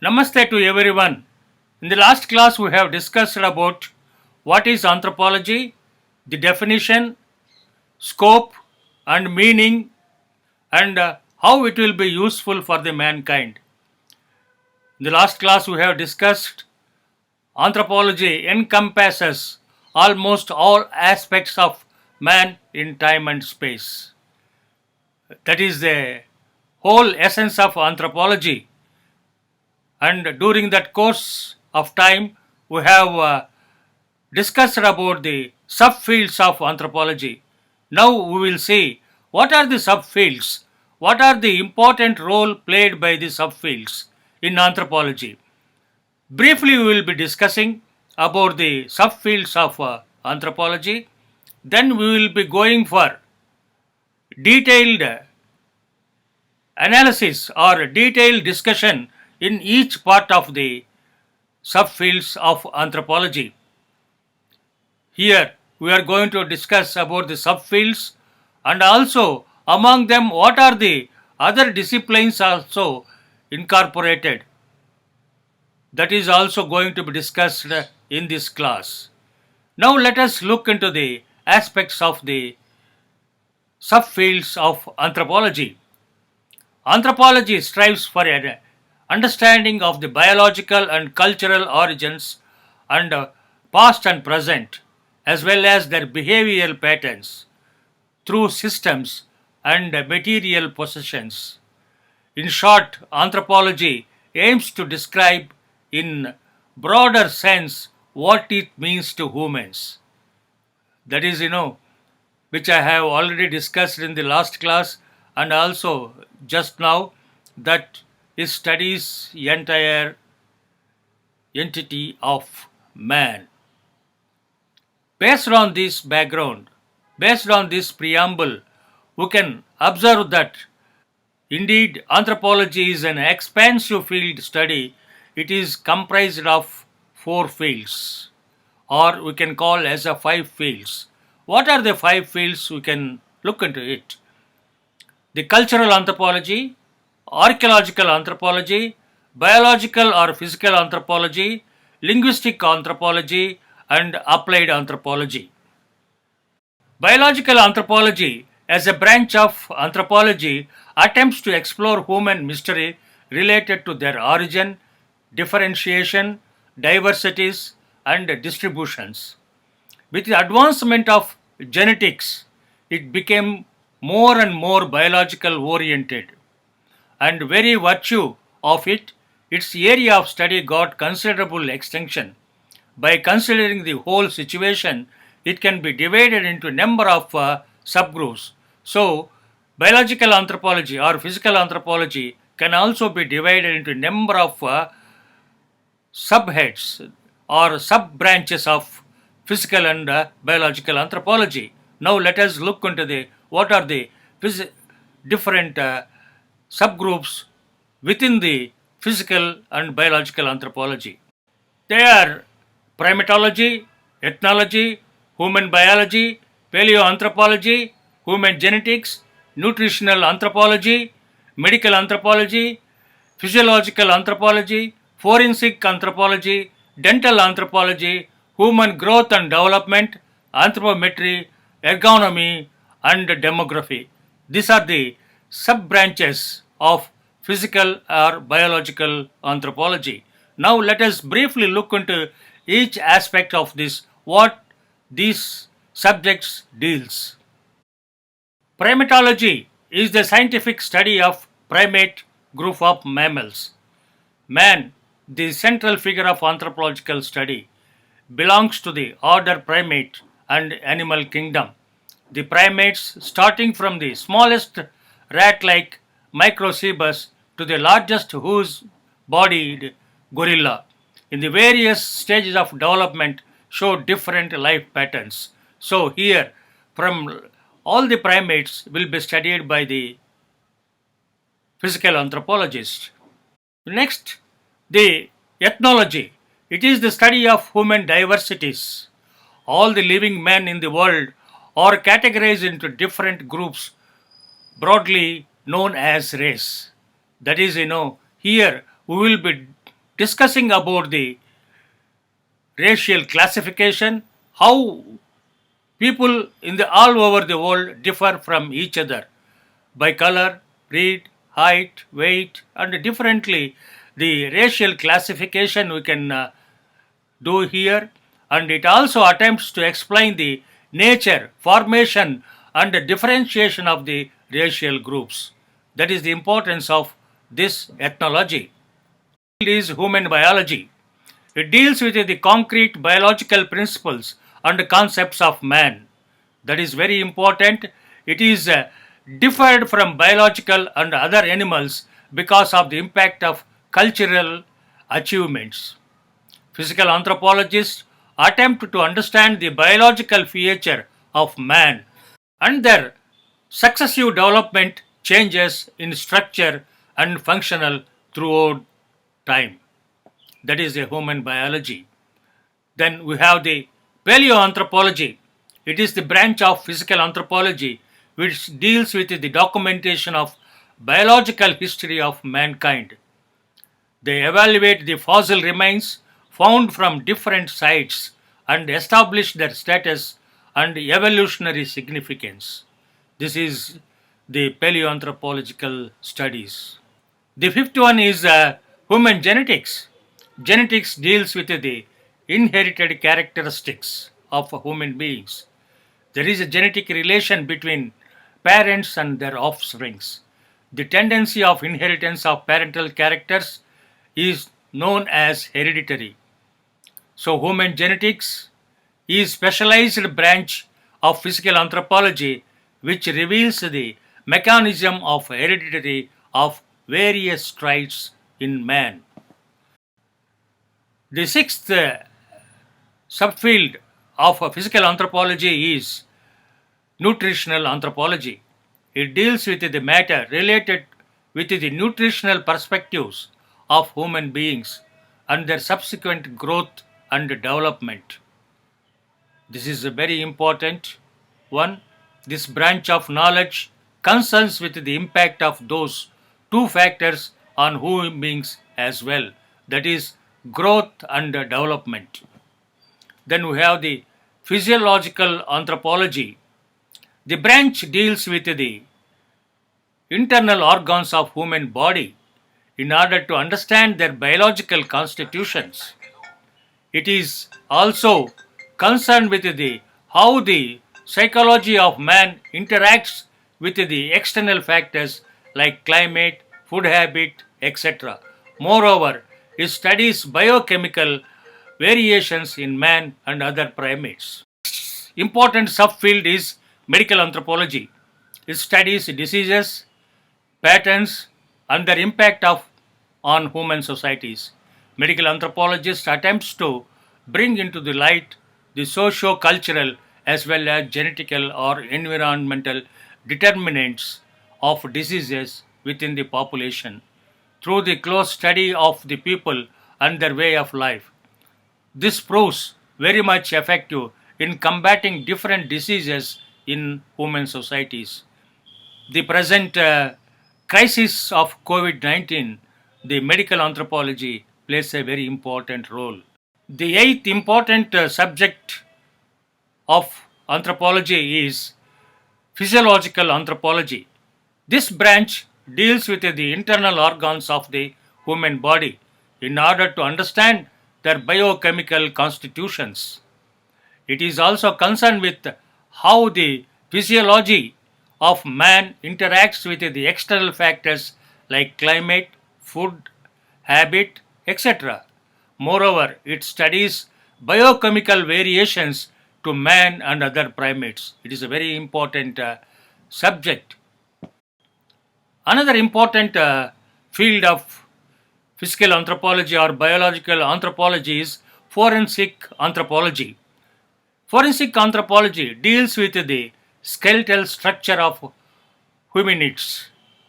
Namaste to everyone. In the last class, we have discussed about what is anthropology, the definition, scope, and meaning, and how it will be useful for the mankind. In the last class, we have discussed anthropology encompasses almost all aspects of man in time and space. That is the whole essence of anthropology. And during that course of time, we have discussed about the subfields of anthropology. Now we will see what are the subfields, what are the important role played by the subfields in anthropology. Briefly, we will be discussing about the subfields of anthropology. Then we will be going for detailed analysis or detailed discussion in each part of the subfields of anthropology. Here we are going to discuss about the subfields and also among them what are the other disciplines also incorporated. That is also going to be discussed in this class. Now let us look into the aspects of the subfields of anthropology. Anthropology strives for an understanding of the biological and cultural origins and past and present, as well as their behavioral patterns through systems and material possessions. In short, anthropology aims to describe in broader sense what it means to humans. That is, which I have already discussed in the last class and also just now, that it studies the entire entity of man. Based on this background, based on this preamble, we can observe that indeed anthropology is an expansive field study. It is comprised of four fields, or we can call as a five fields. What are the five fields? We can look into it. The cultural anthropology, archaeological anthropology, biological or physical anthropology, linguistic anthropology, and applied anthropology. Biological anthropology, as a branch of anthropology, attempts to explore human mystery related to their origin, differentiation, diversities, and distributions. With the advancement of genetics, it became more and more biological oriented, and very virtue of it, its area of study got considerable extension. By considering the whole situation, it can be divided into a number of subgroups. So, biological anthropology or physical anthropology can also be divided into a number of subheads or sub branches of physical and biological anthropology. Now let us look into the what are the different subgroups within the physical and biological anthropology. They are primatology, ethnology, human biology, paleoanthropology, human genetics, nutritional anthropology, medical anthropology, physiological anthropology, forensic anthropology, dental anthropology, human growth and development, anthropometry, ergonomy, and demography. These are the sub branches of physical or biological anthropology. Now let us briefly look into each aspect of this, what these subjects deals. Primatology is the scientific study of primate group of mammals. Man, the central figure of anthropological study, belongs to the order primate and animal kingdom. The primates, starting from the smallest rat-like Microcebus to the largest horse-bodied gorilla, in the various stages of development show different life patterns. So here, from all the primates will be studied by the physical anthropologist. Next, the ethnology. It is the study of human diversities. All the living men in the world are categorized into different groups, broadly known as race. That is, here we will be discussing about the racial classification, how people in the all over the world differ from each other by color, breed, height, weight, and differently. The racial classification we can do here, and it also attempts to explain the nature, formation, and the differentiation of the racial groups. That is the importance of this ethnology. It is human biology. It deals with the concrete biological principles and concepts of man. That is very important. It is differed from biological and other animals because of the impact of cultural achievements. Physical anthropologists attempt to understand the biological feature of man and their successive development changes in structure and functional throughout time. That is the human biology. Then we have the paleoanthropology. It is the branch of physical anthropology which deals with the documentation of biological history of mankind. They evaluate the fossil remains found from different sites and establish their status and evolutionary significance. This is the paleoanthropological studies. The fifth one is human genetics. Genetics deals with the inherited characteristics of human beings. There is a genetic relation between parents and their offsprings. The tendency of inheritance of parental characters is known as hereditary. So human genetics is specialized branch of physical anthropology which reveals the mechanism of heredity of various traits in man. The sixth subfield of physical anthropology is nutritional anthropology. It deals with the matter related with the nutritional perspectives of human beings and their subsequent growth and development. This is a very important one. This branch of knowledge concerns with the impact of those two factors on human beings as well, that is, growth and development. Then we have the physiological anthropology. The branch deals with the internal organs of human body in order to understand their biological constitutions. It is also concerned with the how the psychology of man interacts with the external factors like climate, food habit, etc. Moreover, it studies biochemical variations in man and other primates. Important subfield is medical anthropology. It studies diseases, patterns, and their impact on human societies. Medical anthropologist attempts to bring into the light the socio-cultural as well as genetical or environmental determinants of diseases within the population through the close study of the people and their way of life. This proves very much effective in combating different diseases in human societies. The present crisis of COVID 19, the medical anthropology plays a very important role. The eighth important subject of anthropology is physiological anthropology. This branch deals with the internal organs of the human body in order to understand their biochemical constitutions. It is also concerned with how the physiology of man interacts with the external factors like climate, food, habit, etc. Moreover, it studies biochemical variations to man and other primates. It is a very important subject. Another important field of physical anthropology or biological anthropology is forensic anthropology. Forensic anthropology deals with the skeletal structure of hominids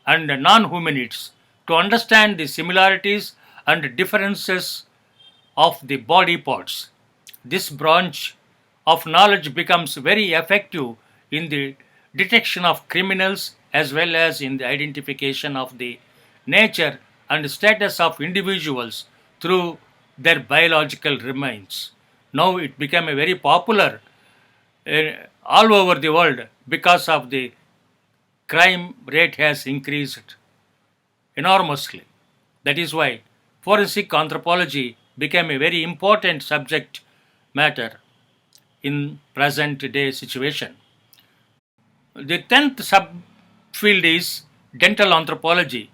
and non-hominids to understand the similarities and differences of the body parts. This branch of knowledge becomes very effective in the detection of criminals as well as in the identification of the nature and status of individuals through their biological remains. Now it became a very popular all over the world because of the crime rate has increased enormously. That is why forensic anthropology became a very important subject matter in present day situation. The 10th subfield is dental anthropology.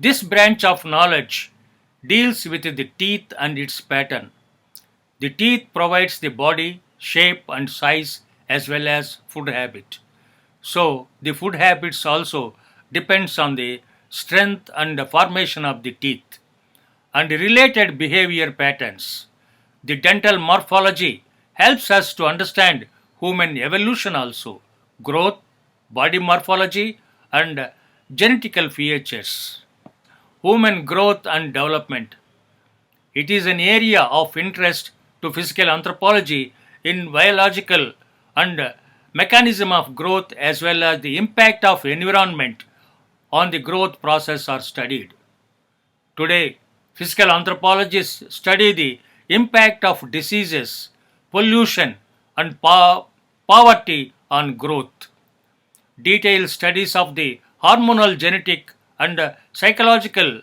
This branch of knowledge deals with the teeth and its pattern. The teeth provides the body, shape and size as well as food habit. So the food habits also depends on the strength and the formation of the teeth and related behavior patterns. The dental morphology helps us to understand human evolution also, growth, body morphology and genetical features. Human growth and development. It is an area of interest to physical anthropology in biological and mechanism of growth as well as the impact of environment on the growth process are studied. Today, physical anthropologists study the impact of diseases, pollution, and poverty on growth. Detailed studies of the hormonal, genetic, and psychological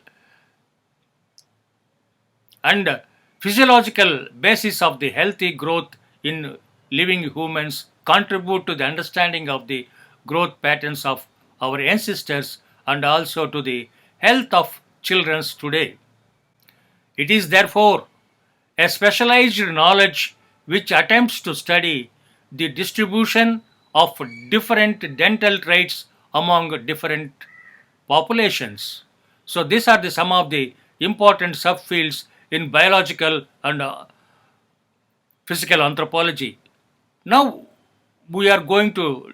and physiological basis of the healthy growth in living humans contribute to the understanding of the growth patterns of our ancestors and also to the health of children today. It is therefore a specialized knowledge which attempts to study the distribution of different dental traits among different populations. So these are the some of the important subfields in biological and physical anthropology. Now we are going to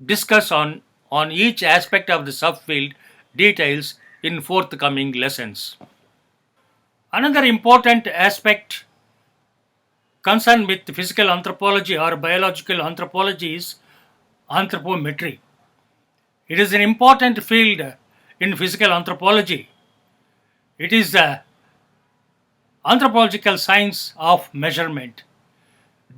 discuss on each aspect of the subfield details in forthcoming lessons. Another important aspect concerned with physical anthropology or biological anthropology is anthropometry. It is an important field in physical anthropology. It is the anthropological science of measurement.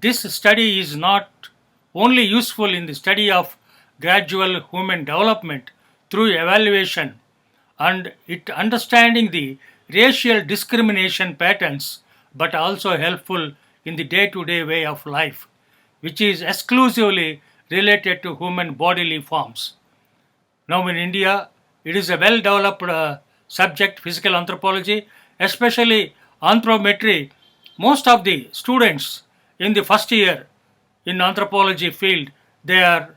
This study is not only useful in the study of gradual human development through evaluation and it understanding the racial discrimination patterns, but also helpful in the day-to-day way of life, which is exclusively related to human bodily forms. Now in India, it is a well-developed subject, physical anthropology, especially anthropometry. Most of the students in the first year in anthropology field, they are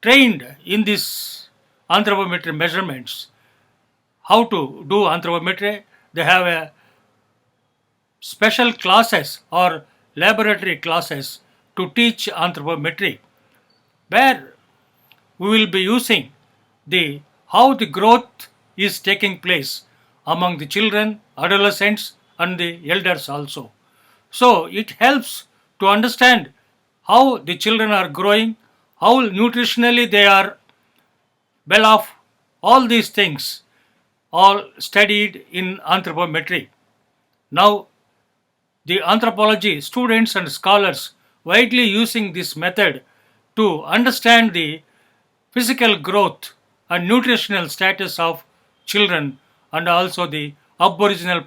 trained in this anthropometry measurements. How to do anthropometry? They have a special classes or laboratory classes to teach anthropometry, where we will be using the how the growth is taking place among the children, adolescents, and the elders also. So it helps to understand how the children are growing, how nutritionally they are well off. All these things all studied in anthropometry. Now the anthropology students and scholars widely using this method to understand the physical growth and nutritional status of children and also the aboriginal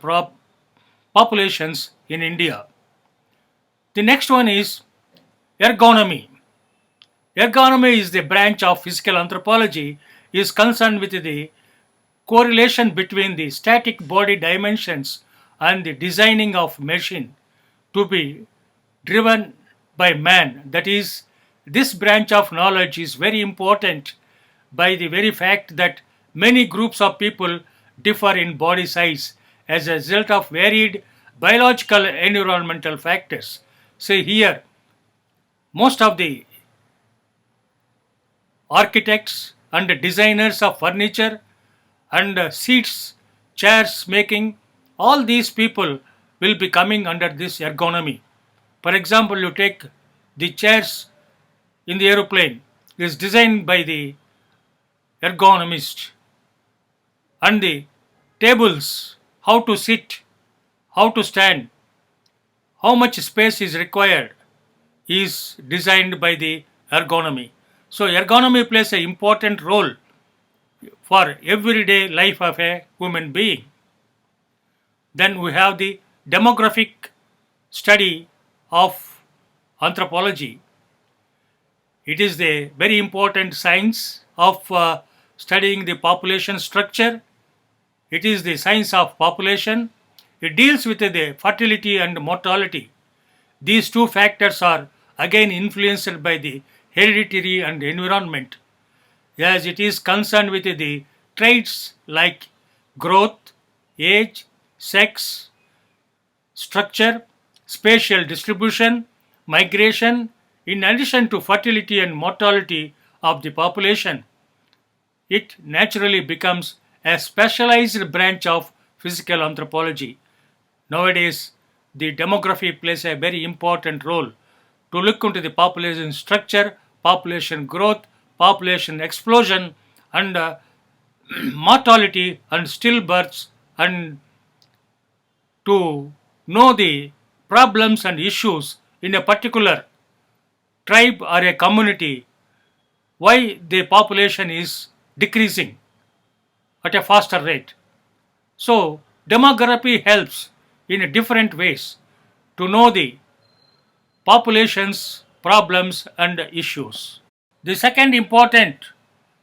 populations in India. The next one is ergonomy. Ergonomy is the branch of physical anthropology is concerned with the correlation between the static body dimensions and the designing of machine to be driven by man. That is, this branch of knowledge is very important by the very fact that many groups of people differ in body size as a result of varied biological and environmental factors. Say here, most of the architects and designers of furniture and seats, chairs making, all these people will be coming under this ergonomy. For example, you take the chairs in the aeroplane is designed by the ergonomist and the tables, how to sit, how to stand, how much space is required is designed by the ergonomy. So ergonomy plays an important role for everyday life of a human being. Then we have the demographic study of anthropology. It is the very important science of studying the population structure. It is the science of population. It deals with the fertility and mortality. These two factors are again influenced by the hereditary and environment, as it is concerned with the traits like growth, age, sex, structure, spatial distribution, migration, in addition to fertility and mortality of the population. It naturally becomes a specialized branch of physical anthropology. Nowadays, the demography plays a very important role to look into the population structure, population growth, population explosion, and mortality and stillbirths, and to know the problems and issues in a particular tribe or a community, why the population is decreasing at a faster rate. So, demography helps in different ways to know the population's problems and issues. The second important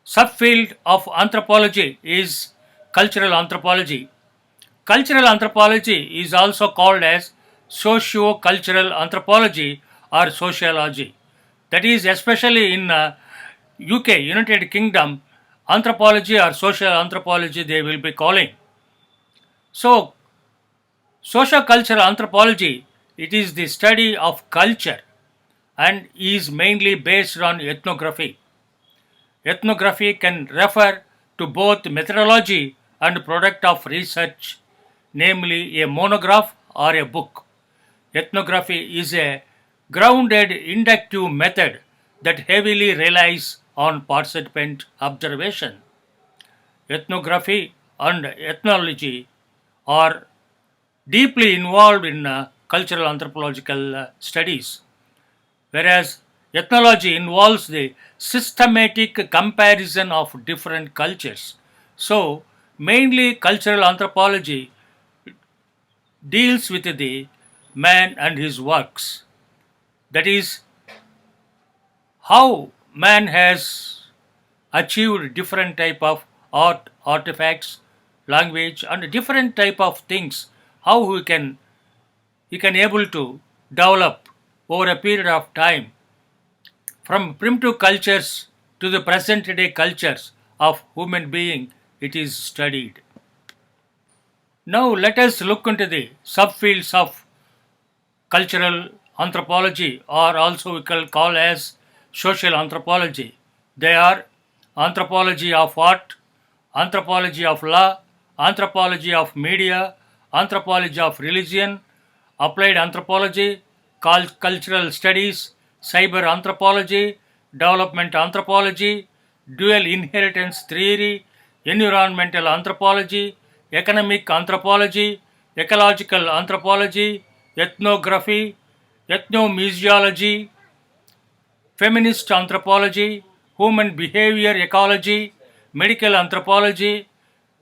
subfield of anthropology is cultural anthropology. Cultural anthropology is also called as socio-cultural anthropology or sociology. That is, especially in UK, United Kingdom, anthropology or social anthropology they will be calling. So, socio-cultural anthropology, it is the study of culture and is mainly based on ethnography. Ethnography can refer to both methodology and product of research, namely a monograph or a book. Ethnography is a grounded inductive method that heavily relies on participant observation. Ethnography and ethnology are deeply involved in cultural anthropological studies, whereas ethnology involves the systematic comparison of different cultures. So, mainly cultural anthropology deals with the man and his works. That is, how man has achieved different type of art, artifacts, language, and different type of things. How he can able to develop over a period of time from primitive cultures to the present day cultures of human being. It is studied. Now let us look into the subfields of cultural anthropology, or also we can call as social anthropology. They are anthropology of art, anthropology of law, anthropology of media, anthropology of religion, applied anthropology, cultural studies, cyber anthropology, development anthropology, dual inheritance theory, environmental anthropology, economic anthropology, ecological anthropology, ethnography, ethnomuseology, feminist anthropology, human behavior ecology, medical anthropology,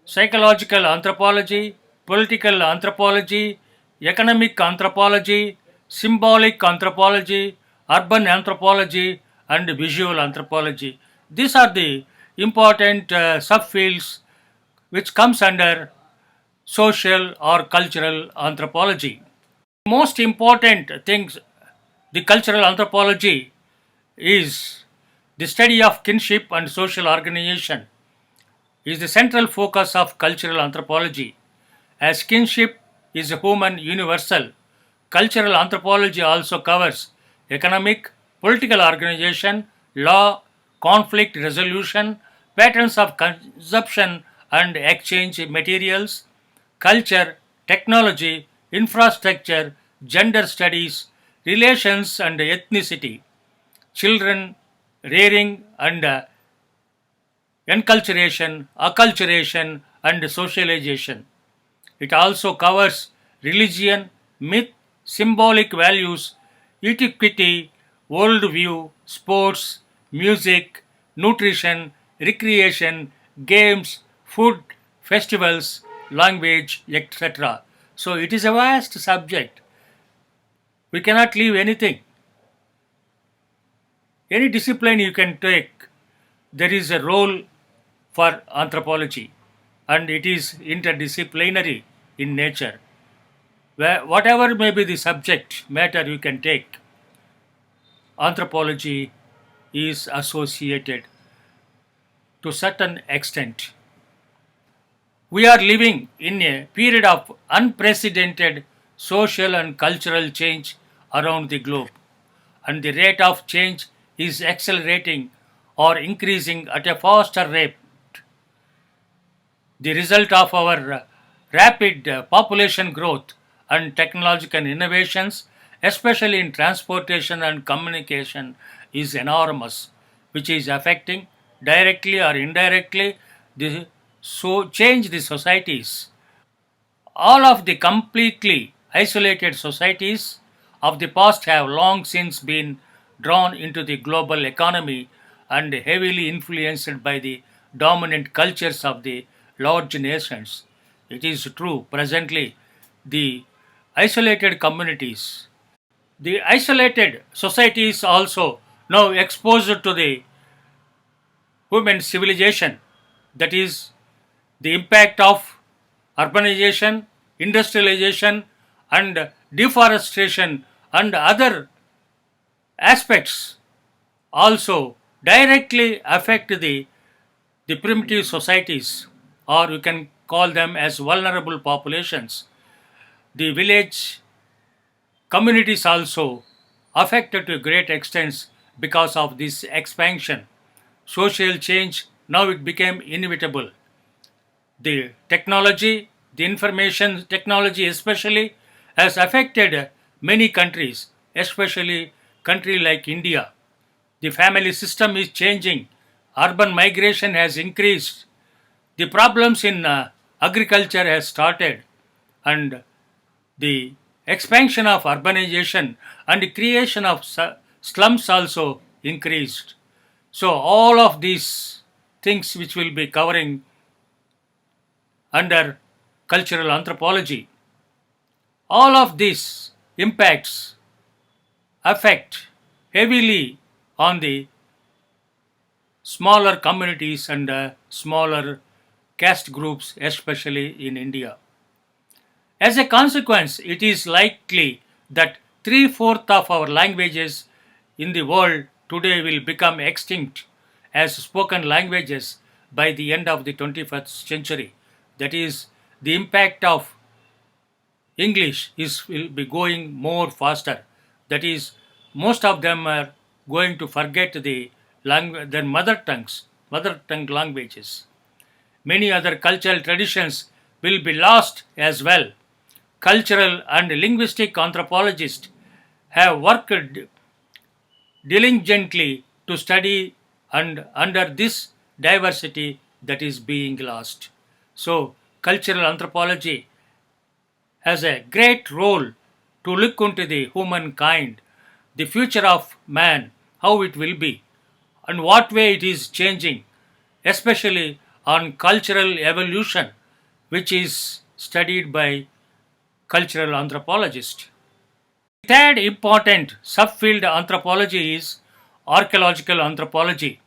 psychological anthropology, political anthropology, economic anthropology, symbolic anthropology, urban anthropology, and visual anthropology. These are the important subfields which comes under social or cultural anthropology. Most important things, the cultural anthropology is the study of kinship and social organization is the central focus of cultural anthropology. As kinship is a human universal, cultural anthropology also covers economic, political organization, law, conflict resolution, patterns of consumption and exchange materials, culture, technology, infrastructure, gender studies, relations and ethnicity, children rearing and enculturation, acculturation, and socialization. It also covers religion, myth, symbolic values, etiquette, worldview, sports, music, nutrition, recreation, games, food, festivals, language, etc. So it is a vast subject. We cannot leave anything. Any discipline you can take, there is a role for anthropology, and it is interdisciplinary in nature. Whatever may be the subject matter you can take, anthropology is associated to certain extent. We are living in a period of unprecedented social and cultural change around the globe, and the rate of change is accelerating or increasing at a faster rate. The result of our rapid population growth and technological innovations, especially in transportation and communication, is enormous, which is affecting directly or indirectly the change the societies. All of the completely isolated societies of the past have long since been drawn into the global economy and heavily influenced by the dominant cultures of the large nations. It is true, presently, the isolated communities, the isolated societies also now exposed to the human civilization, that is, the impact of urbanization, industrialization, and deforestation and other aspects also directly affect the primitive societies, or you can call them as vulnerable populations. The village communities also affected to a great extent because of this expansion. Social change now it became inevitable. The technology, the information technology especially, has affected many countries, especially country like India. The family system is changing. Urban migration has increased. The problems in agriculture has started, and the expansion of urbanization and the creation of slums also increased. So all of these things which will be covering under cultural anthropology, all of these impacts affect heavily on the smaller communities and smaller caste groups, especially in India. As a consequence, it is likely that three-fourths of our languages in the world today will become extinct as spoken languages by the end of the 21st century. That is, the impact of English will be going more faster. That is, most of them are going to forget their mother tongue languages. Many other cultural traditions will be lost as well. Cultural and linguistic anthropologists have worked diligently to study and under this diversity that is being lost. So, cultural anthropology has a great role to look into the humankind, the future of man, how it will be, and what way it is changing, especially on cultural evolution, which is studied by cultural anthropologists. Third important subfield anthropology is archaeological anthropology.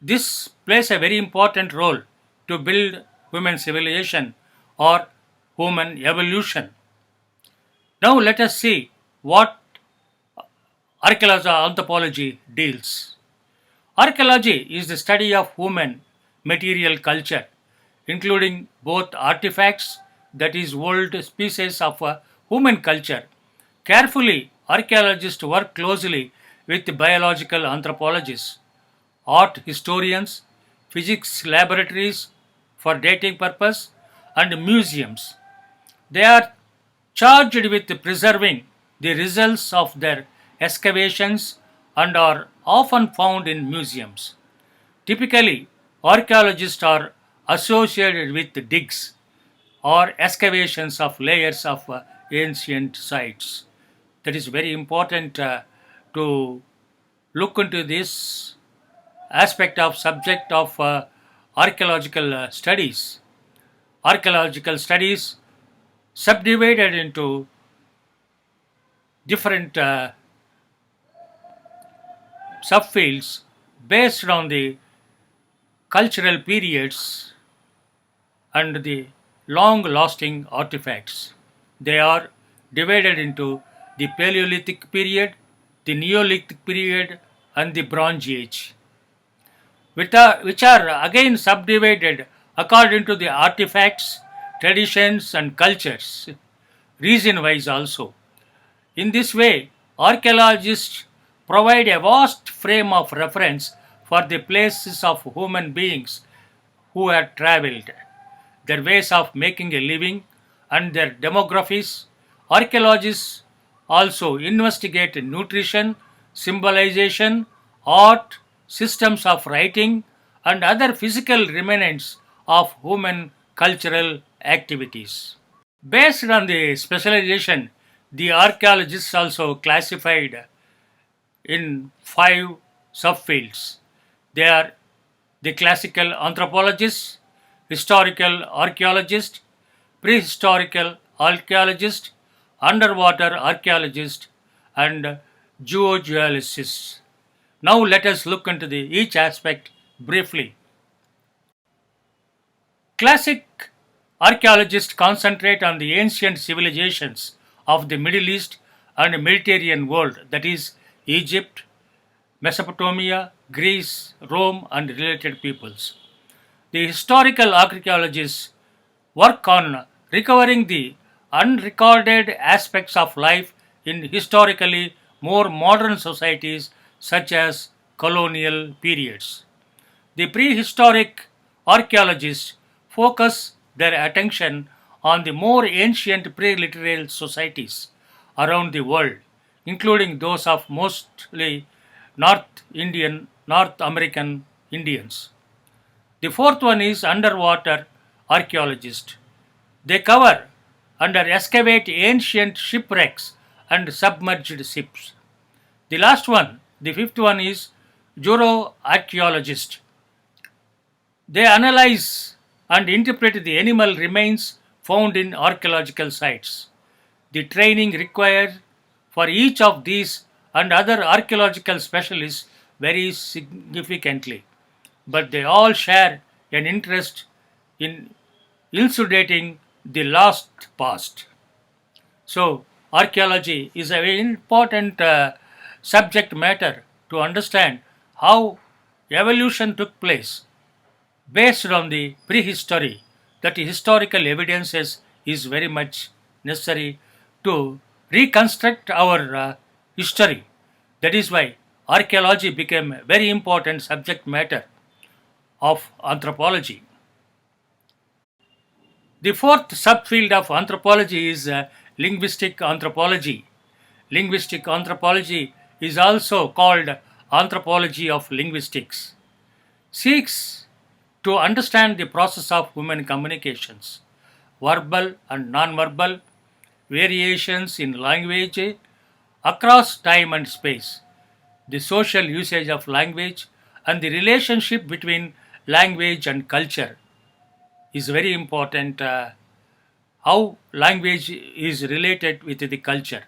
This plays a very important role to build human civilization or human evolution. Now let us see what archaeological anthropology deals. Archaeology is the study of human material culture, including both artifacts, that is, old species of human culture. Carefully, archaeologists work closely with biological anthropologists, art historians, physics laboratories for dating purpose, and museums. They are charged with preserving the results of their excavations and are often found in museums. Typically, archaeologists are associated with digs, or excavations of layers of ancient sites. That is very important to look into this aspect of subject of archaeological studies. Archaeological studies subdivided into different subfields based on the cultural periods and the long lasting artifacts. They are divided into the Paleolithic period, the Neolithic period, and the Bronze Age, which are again subdivided according to the artifacts, traditions, and cultures, region wise also. In this way, archaeologists provide a vast frame of reference for the places of human beings who have traveled, their ways of making a living, and their demographies. Archaeologists also investigate nutrition, symbolization, art, systems of writing, and other physical remnants of human cultural activities. Based on the specialization, the archaeologists also classified in five subfields. They are the classical anthropologist, historical archaeologist, prehistorical archaeologist, underwater archaeologist, and geogeologist. Now let us look into each aspect briefly. Classic archaeologists concentrate on the ancient civilizations of the Middle East and Mediterranean world, that is, Egypt, Mesopotamia, Greece, Rome, and related peoples. The historical archaeologists work on recovering the unrecorded aspects of life in historically more modern societies such as colonial periods. The prehistoric archaeologists focus their attention on the more ancient pre-literal societies around the world, including those of mostly North American Indians. The fourth one is underwater archaeologist. They cover and excavate ancient shipwrecks and submerged ships. The last one, the fifth one is zooarchaeologist. They analyze and interpret the animal remains found in archaeological sites. The training required for each of these and other archaeological specialists varies significantly, but they all share an interest in elucidating the lost past. So, archaeology is a very important subject matter to understand how evolution took place based on the prehistory. That historical evidences is very much necessary to reconstruct our history. That is why archaeology became a very important subject matter of anthropology. The fourth subfield of anthropology is linguistic anthropology. Linguistic anthropology is also called anthropology of linguistics. Seeks to understand the process of human communications, verbal and non-verbal, variations in language across time and space, the social usage of language, and the relationship between language and culture is very important. How language is related with the culture.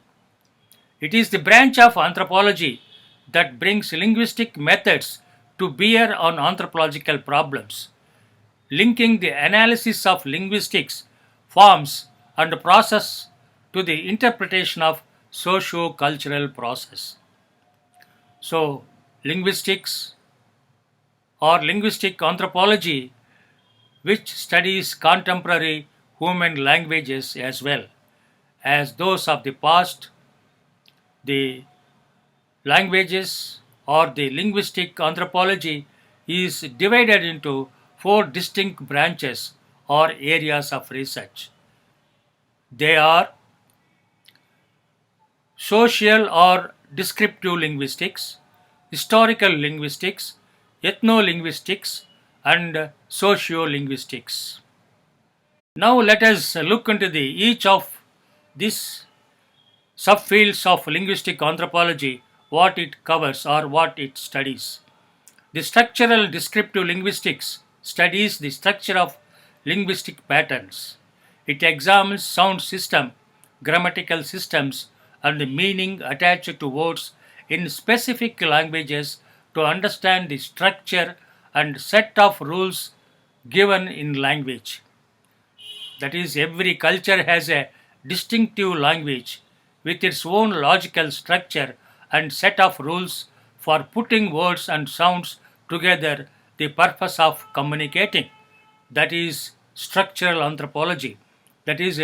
It is the branch of anthropology that brings linguistic methods to bear on anthropological problems, linking the analysis of linguistics, forms, and process to the interpretation of socio-cultural process. So, linguistics or linguistic anthropology, which studies contemporary human languages as well as those of the past, the languages or the linguistic anthropology is divided into four distinct branches or areas of research. They are social or descriptive linguistics, historical linguistics, ethno-linguistics, and sociolinguistics. Now let us look into each of these subfields of linguistic anthropology, what it covers or what it studies. The structural descriptive linguistics studies the structure of linguistic patterns. It examines sound system, grammatical systems, and the meaning attached to words in specific languages to understand the structure and set of rules given in language. That is, every culture has a distinctive language with its own logical structure and set of rules for putting words and sounds together, the purpose of communicating. That is structural anthropology. That is,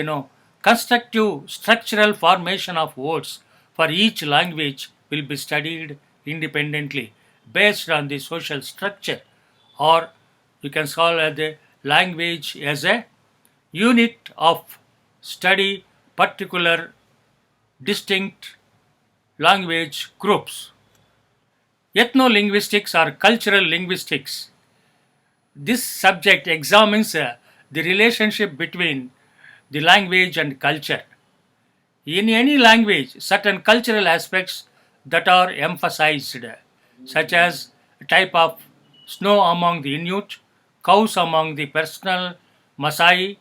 constructive structural formation of words for each language will be studied independently based on the social structure, or you can call it the language as a unit of study particular distinct language groups. Ethno-linguistics or cultural linguistics. This subject examines the relationship between the language and culture. In any language, certain cultural aspects that are emphasized, such as type of snow among the Inuit, cows among the personal Maasai,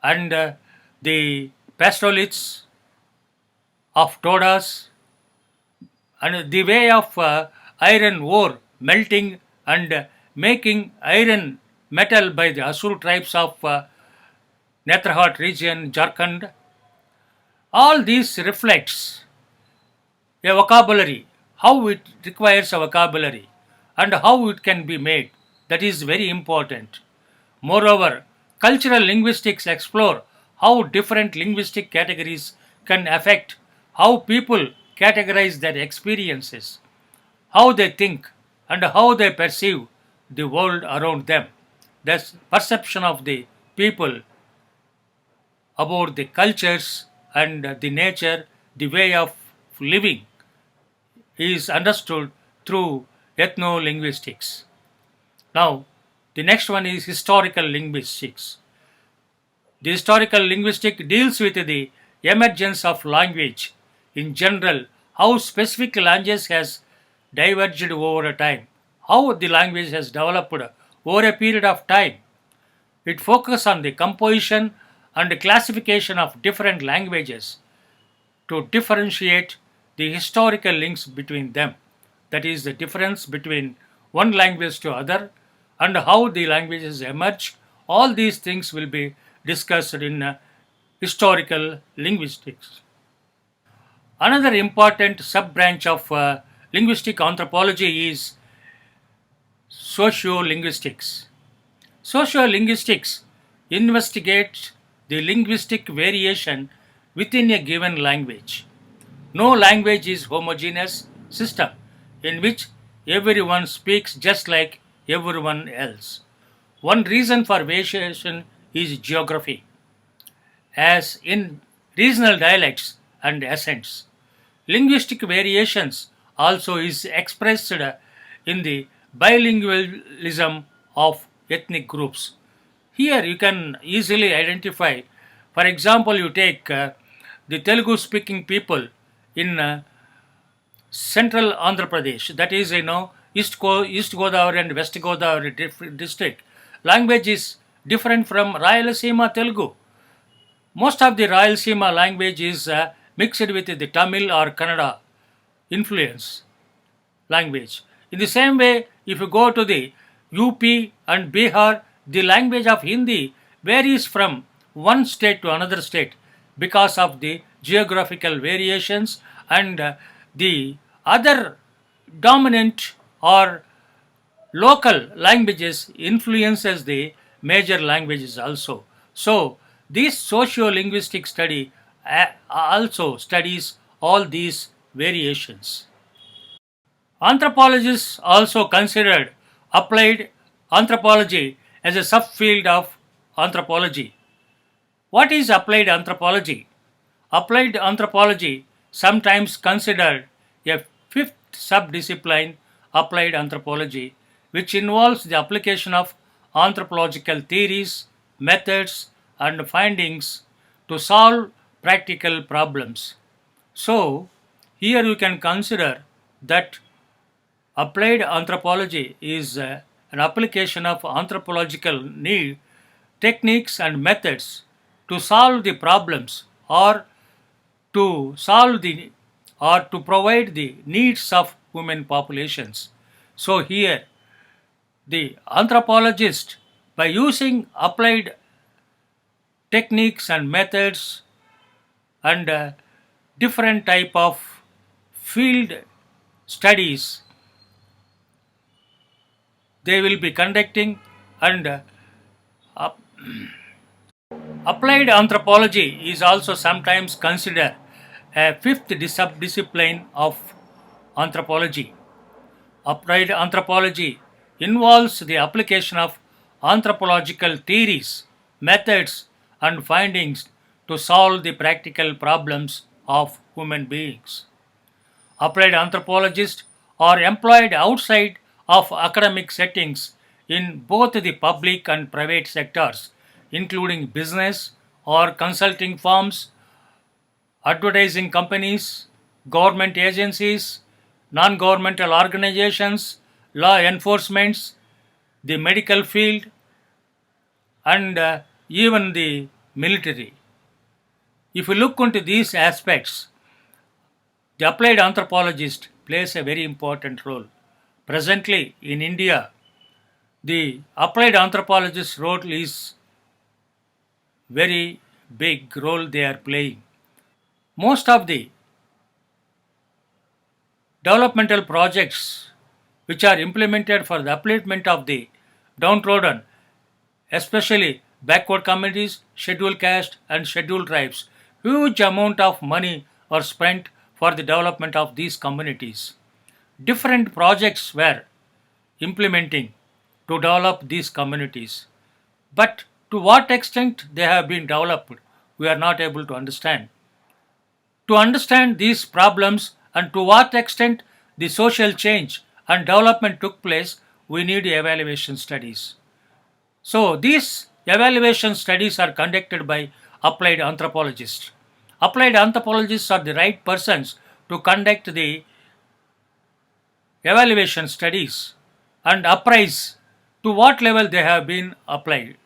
and the pastoralists of Todas, and the way of iron ore melting and making iron metal by the Asur tribes of Netrahat region, Jharkhand. All these reflects a vocabulary, how it requires a vocabulary and how it can be made. That is very important. Moreover, cultural linguistics explore how different linguistic categories can affect how people categorize their experiences, how they think, and how they perceive the world around them. Thus, perception of the people about the cultures and the nature, the way of living is understood through ethno-linguistics. Now, the next one is historical linguistics. The historical linguistic deals with the emergence of language in general, how specific language has diverged over a time, how the language has developed over a period of time. It focuses on the composition and classification of different languages to differentiate the historical links between them. That is the difference between one language to other and how the languages emerge. All these things will be discussed in historical linguistics. Another important sub-branch of linguistic anthropology is sociolinguistics. Sociolinguistics investigates the linguistic variation within a given language. No language is homogeneous system in which everyone speaks just like everyone else. One reason for variation is geography, as in regional dialects and accents. Linguistic variations also is expressed in the bilingualism of ethnic groups. Here you can easily identify, for example, you take the Telugu speaking people in central Andhra Pradesh, that is, East Godavari and West Godavari district. Language is different from Rayalaseema Telugu. Most of the Rayalaseema language is mixed with the Tamil or Kannada influence language. In the same way, if you go to the UP and Bihar, the language of Hindi varies from one state to another state because of the geographical variations and the other dominant or local languages influences the major languages also. So this socio-linguistic study also studies all these variations. Anthropologists also considered applied anthropology as a subfield of anthropology. What is applied anthropology? Applied anthropology, sometimes considered a fifth subdiscipline, applied anthropology, which involves the application of anthropological theories, methods, and findings to solve practical problems. So, here you can consider that applied anthropology is an application of anthropological need, techniques, and methods to solve the problems to solve the or to provide the needs of human populations. So, here the anthropologist, by using applied techniques and methods and different type of field studies, they will be conducting, and applied anthropology is also sometimes considered a fifth subdiscipline of anthropology. Applied anthropology involves the application of anthropological theories, methods, and findings to solve the practical problems of human beings. Applied anthropologists are employed outside of academic settings in both the public and private sectors, including business or consulting firms, advertising companies, government agencies, non governmental organizations, law enforcements, the medical field, and even the military. If you look into these aspects, the applied anthropologist plays a very important role. Presently in India, the applied anthropologist role is very big role they are playing. Most of the developmental projects which are implemented for the upliftment of the downtrodden, especially backward communities, scheduled caste and scheduled tribes, huge amount of money are spent for the development of these communities. Different projects were implementing to develop these communities. But to what extent they have been developed, we are not able to understand. To understand these problems and to what extent the social change and development took place, we need evaluation studies. So, these evaluation studies are conducted by applied anthropologists. Applied anthropologists are the right persons to conduct the evaluation studies and appraise to what level they have been applied.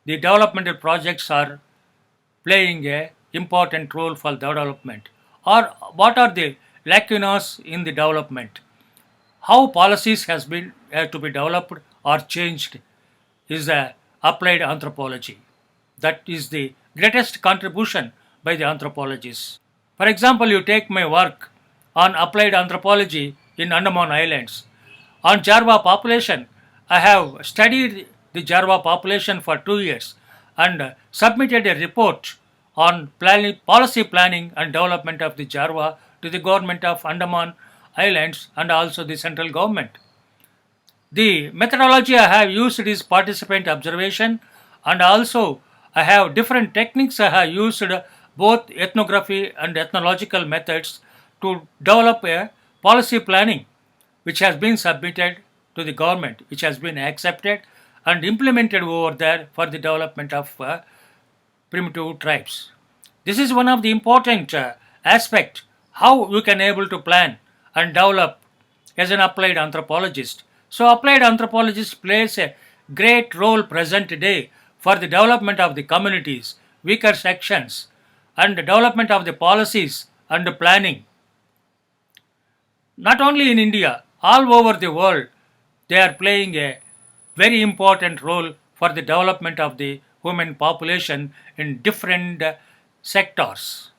The developmental projects are playing a important role for development, or what are the lacunas in the development, how policies has been to be developed or changed is the applied anthropology. That is the greatest contribution by the anthropologists. For example, you take my work on applied anthropology in Andaman Islands. On Jarwa population, I have studied the Jarwa population for 2 years and submitted a report on policy planning and development of the Jarwa to the government of Andaman Islands and also the central government. The methodology I have used is participant observation, and also I have different techniques. I have used both ethnography and ethnological methods to develop a policy planning which has been submitted to the government, which has been accepted and implemented over there for the development of primitive tribes. This is one of the important aspect how you can able to plan and develop as an applied anthropologist. So applied anthropologist plays a great role present today for the development of the communities, weaker sections, and the development of the policies and the planning. Not only in India, all over the world, they are playing a very important role for the development of the human population in different sectors.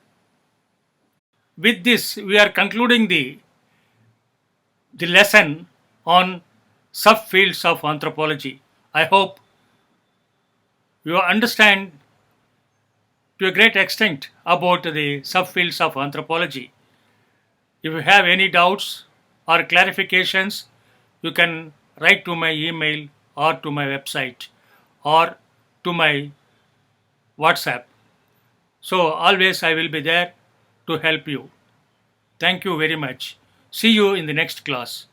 With this, we are concluding the lesson on subfields of anthropology. I hope you understand to a great extent about the subfields of anthropology. If you have any doubts or clarifications, you can write to my email or to my website or to my WhatsApp. So always I will be there to help you. Thank you very much. See you in the next class.